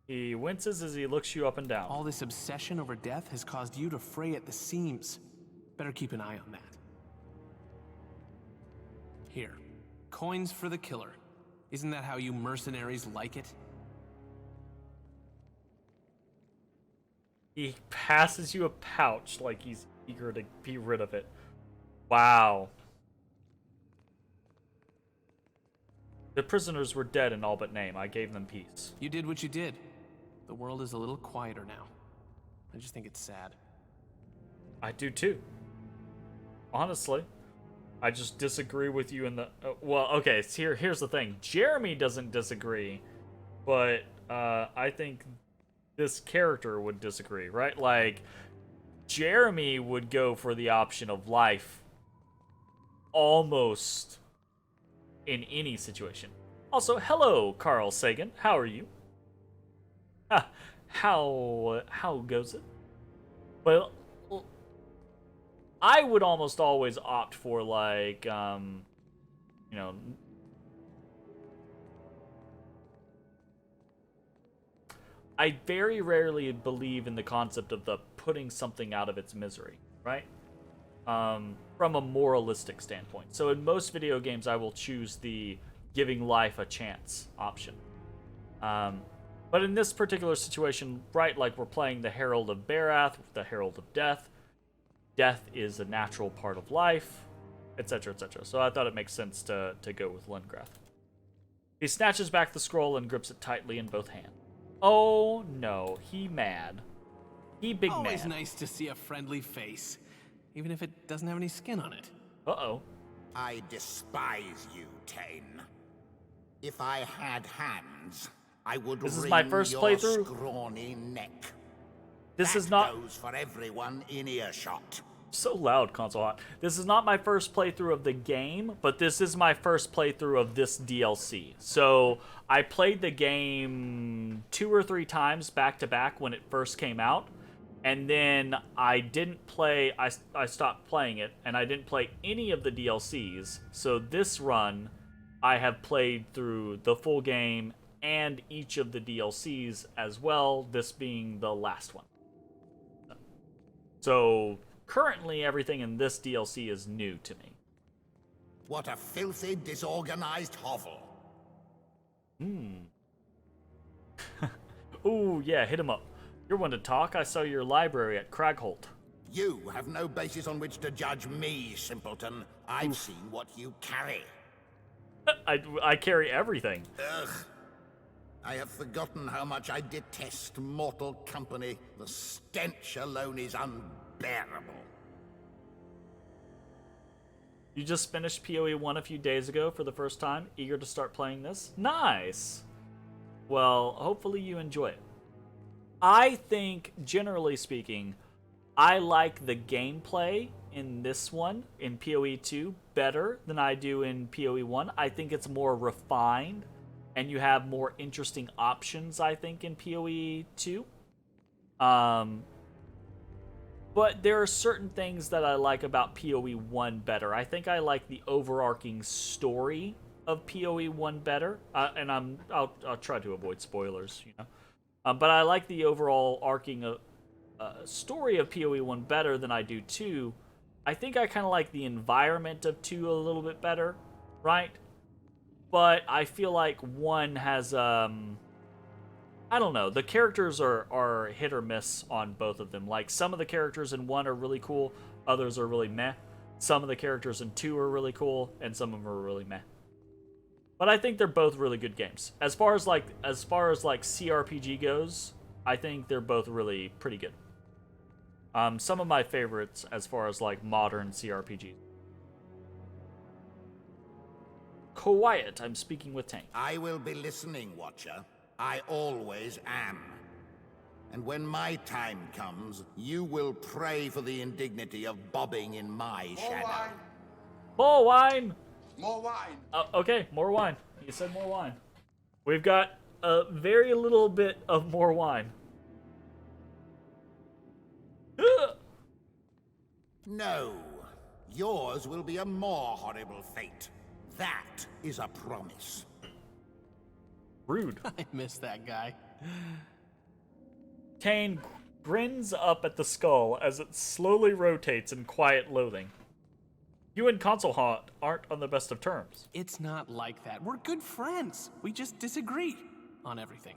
He winces as he looks you up and down. All this obsession over death has caused you to fray at the seams. Better keep an eye on that. Here, coins for the killer. Isn't that how you mercenaries like it? He passes you a pouch like he's eager to be rid of it. Wow. The prisoners were dead in all but name. I gave them peace. You did what you did. The world is a little quieter now. I just think it's sad. I do too. Honestly. I just disagree with you in the... well, okay, so here's the thing. Jeremy doesn't disagree, but I think this character would disagree, right? Like, Jeremy would go for the option of life almost in any situation. Also, hello, Carl Sagan. How are you? How goes it? Well, I would almost always opt for, like, you know... I very rarely believe in the concept of the putting something out of its misery, right? From a moralistic standpoint. So in most video games, I will choose the giving life a chance option. But in this particular situation, right, like we're playing the Herald of Berath, the Herald of Death. Death is a natural part of life, etc., etc. So I thought it makes sense to go with Lingrath. He snatches back the scroll and grips it tightly in both hands. Oh no, he mad. He big Always mad. nice to see a friendly face, even if it doesn't have any skin on it. Uh-oh. I despise you, Tane. If I had hands, I would This is wring my first your playthrough. scrawny neck. This That is not... goes for everyone in earshot. So loud, console hot. This is not my first playthrough of the game, but this is my first playthrough of this DLC. So I played the game 2 or 3 times back to back when it first came out, and then I didn't play. I stopped playing it, and I didn't play any of the DLCs. So this run, I have played through the full game and each of the DLCs as well. This being the last one. So currently, everything in this DLC is new to me. What a filthy, disorganized hovel. Ooh, yeah, hit him up. You're one to talk. I saw your library at Cragholt. You have no basis on which to judge me, simpleton. I've seen what you carry. I carry everything. Ugh. I have forgotten how much I detest mortal company. The stench alone is unbearable. You just finished PoE 1 a few days ago for the first time. Eager to start playing this? Nice! Well, hopefully you enjoy it. I think, generally speaking, I like the gameplay in this one, in PoE 2, better than I do in PoE 1. I think it's more refined, and you have more interesting options, I think, in PoE 2. But there are certain things that I like about PoE 1 better. I think I like the overarching story of PoE 1 better, and I'll try to avoid spoilers, you know. But I like the overall arcing story of PoE 1 better than I do 2. I think I kind of like the environment of 2 a little bit better, right? But I feel like 1 has, I don't know, the characters are hit or miss on both of them. Like, some of the characters in 1 are really cool, others are really meh. Some of the characters in 2 are really cool, and some of them are really meh. But I think they're both really good games. As far as like CRPG goes, I think they're both really pretty good. Some of my favorites as far as like modern CRPGs. Quiet, I'm speaking with Tank. I will be listening, Watcher. I always am. And when my time comes, you will pray for the indignity of bobbing in my shadow. More wine! More wine! Okay, more wine. You said more wine. We've got a very little bit of more wine. No. yours will be a more horrible fate. That is a promise. Rude. I miss that guy. Kane grins up at the skull as it slowly rotates in quiet loathing. You and Console Haunt aren't on the best of terms. It's not like that. We're good friends. We just disagree on everything.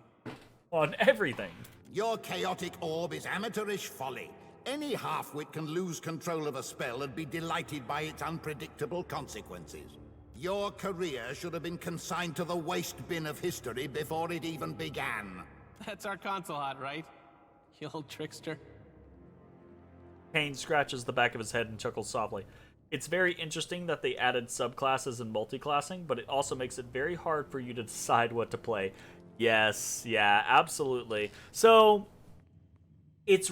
On everything. Your chaotic orb is amateurish folly. Any half-wit can lose control of a spell and be delighted by its unpredictable consequences. Your career should have been consigned to the waste bin of history before it even began. That's our console hot, right? You old trickster. Kane scratches the back of his head and chuckles softly. It's very interesting that they added subclasses and multiclassing, but it also makes it very hard for you to decide what to play. Yes, yeah, absolutely. So, it's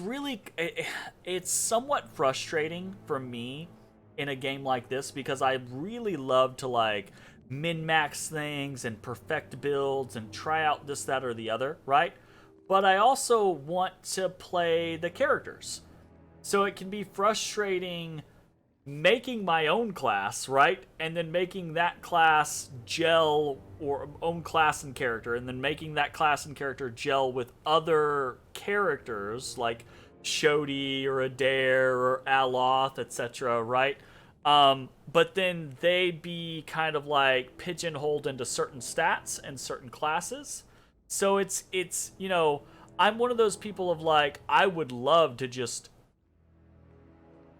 somewhat frustrating for me in a game like this because I really love to, like, min-max things and perfect builds and try out this, that, or the other, right? But I also want to play the characters. So it can be frustrating making my own class, right? And then making that class gel, or own class and character, and then making that class and character gel with other characters like Shodi or Adair or Aloth, etc., right? But then they be kind of like pigeonholed into certain stats and certain classes. So it's you know, I'm one of those people of like, I would love to just,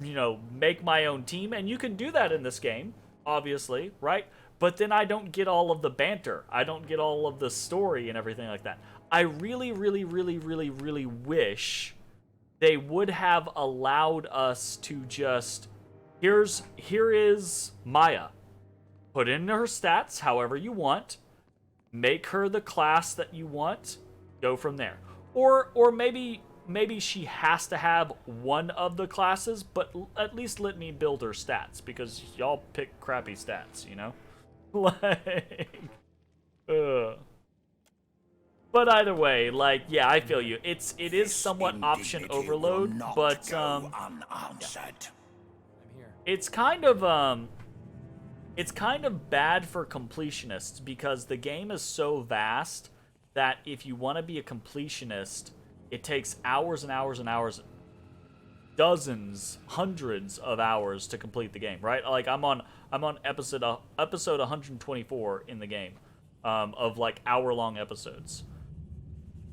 you know, make my own team, and you can do that in this game, obviously, right? But then I don't get all of the banter. I don't get all of the story and everything like that. I really, really, really, really, really wish they would have allowed us to just, here is Maya. Put in her stats however you want. Make her the class that you want. Go from there. Or maybe she has to have one of the classes, but at least let me build her stats, because y'all pick crappy stats, you know? Like, But either way, like, yeah, I feel you. It is somewhat option overload, but unanswered. it's kind of bad for completionists, because the game is so vast that if you want to be a completionist, it takes hours and hours and hours, dozens, hundreds of hours to complete the game, right? Like I'm on episode 124 in the game, of like hour-long episodes.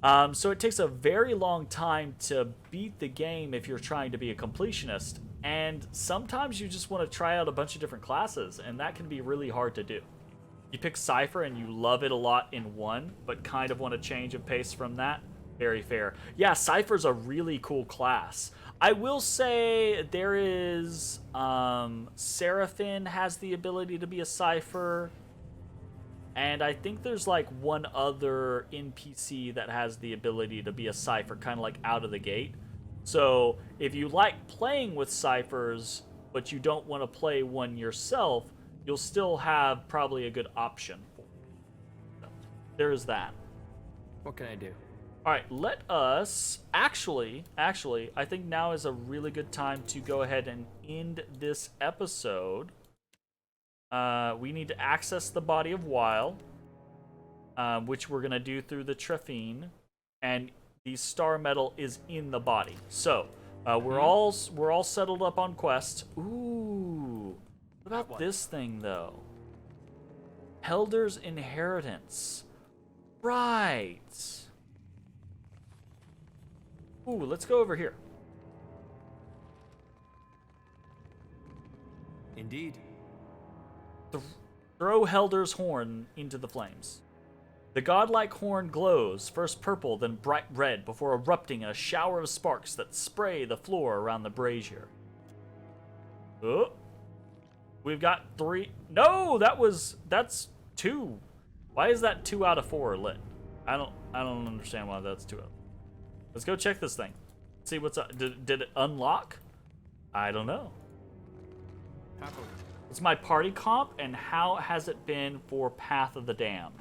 So it takes a very long time to beat the game if you're trying to be a completionist, and sometimes you just want to try out a bunch of different classes, and that can be really hard to do. You pick Cypher and you love it a lot in one, but kind of want to change and pace from that. Very fair. Yeah, Cypher's a really cool class. I will say there is Seraphine has the ability to be a Cypher, and I think there's like one other NPC that has the ability to be a Cypher, kind of like out of the gate. So if you like playing with Cyphers, but you don't want to play one yourself, you'll still have probably a good option for it. So, there's that. What can I do? All right, let us actually, I think now is a really good time to go ahead and end this episode. We need to access the Body of Weil, which we're gonna do through the Trephine, and the star metal is in the body. So we're all settled up on quests. Ooh, what about this thing though? Helder's Inheritance, right? Ooh, let's go over here. Indeed. Throw Helder's horn into the flames. The godlike horn glows, first purple, then bright red, before erupting in a shower of sparks that spray the floor around the brazier. Oh, we've got 3. No, that's 2. Why is that 2 out of 4 lit? I don't understand why that's 2 out. Let's go check this thing. See what's up. Did it unlock? I don't know. It's my party comp, and how has it been for Path of the Damned?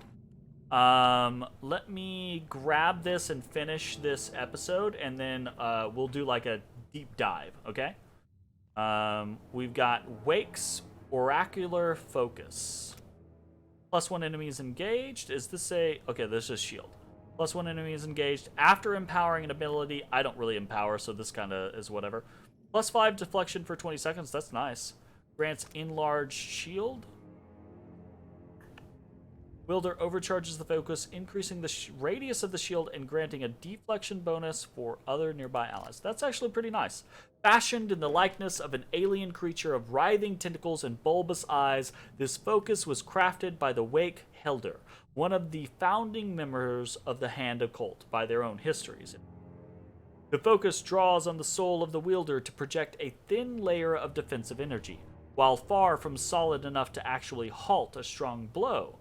Let me grab this and finish this episode, and then we'll do like a deep dive, okay? We've got Wake's Oracular Focus. +1 enemies engaged. Is this a... Okay, this is shield. +1 enemies engaged. After empowering an ability, I don't really empower, so this kind of is whatever. +5 deflection for 20 seconds. That's nice. Grants enlarged shield. Wielder overcharges the focus, increasing the radius of the shield and granting a deflection bonus for other nearby allies. That's actually pretty nice. Fashioned in the likeness of an alien creature of writhing tentacles and bulbous eyes, this focus was crafted by the Wake Helder, one of the founding members of the Hand Occult, by their own histories. The focus draws on the soul of the wielder to project a thin layer of defensive energy. While far from solid enough to actually halt a strong blow,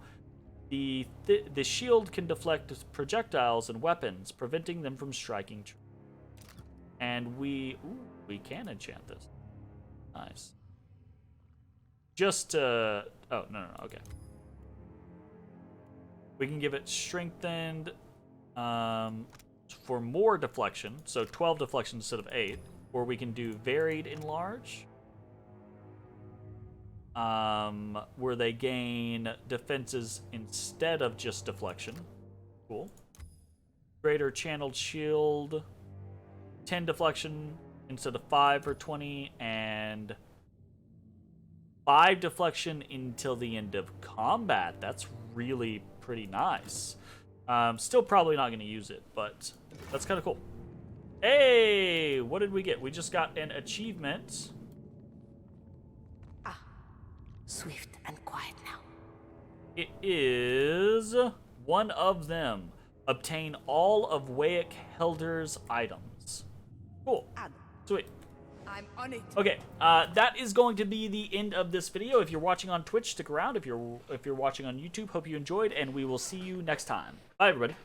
the shield can deflect projectiles and weapons, preventing them from striking true. And we can enchant this. Nice. Just oh, no, okay. We can give it strengthened for more deflection, so 12 deflection instead of 8, or we can do varied enlarge, where they gain defenses instead of just deflection. Cool. Greater channeled shield, 10 deflection instead of 5 for 20, and 5 deflection until the end of combat. That's really pretty nice. Still probably not going to use it, but that's kind of cool. Hey, what did we get? We just got an achievement. Swift and quiet now. It is one of them. Obtain all of Wake Helder's items. Cool. Sweet. I'm on it. Okay, that is going to be the end of this video. If you're watching on Twitch, stick around. If you're watching on YouTube, hope you enjoyed, and we will see you next time. Bye, everybody.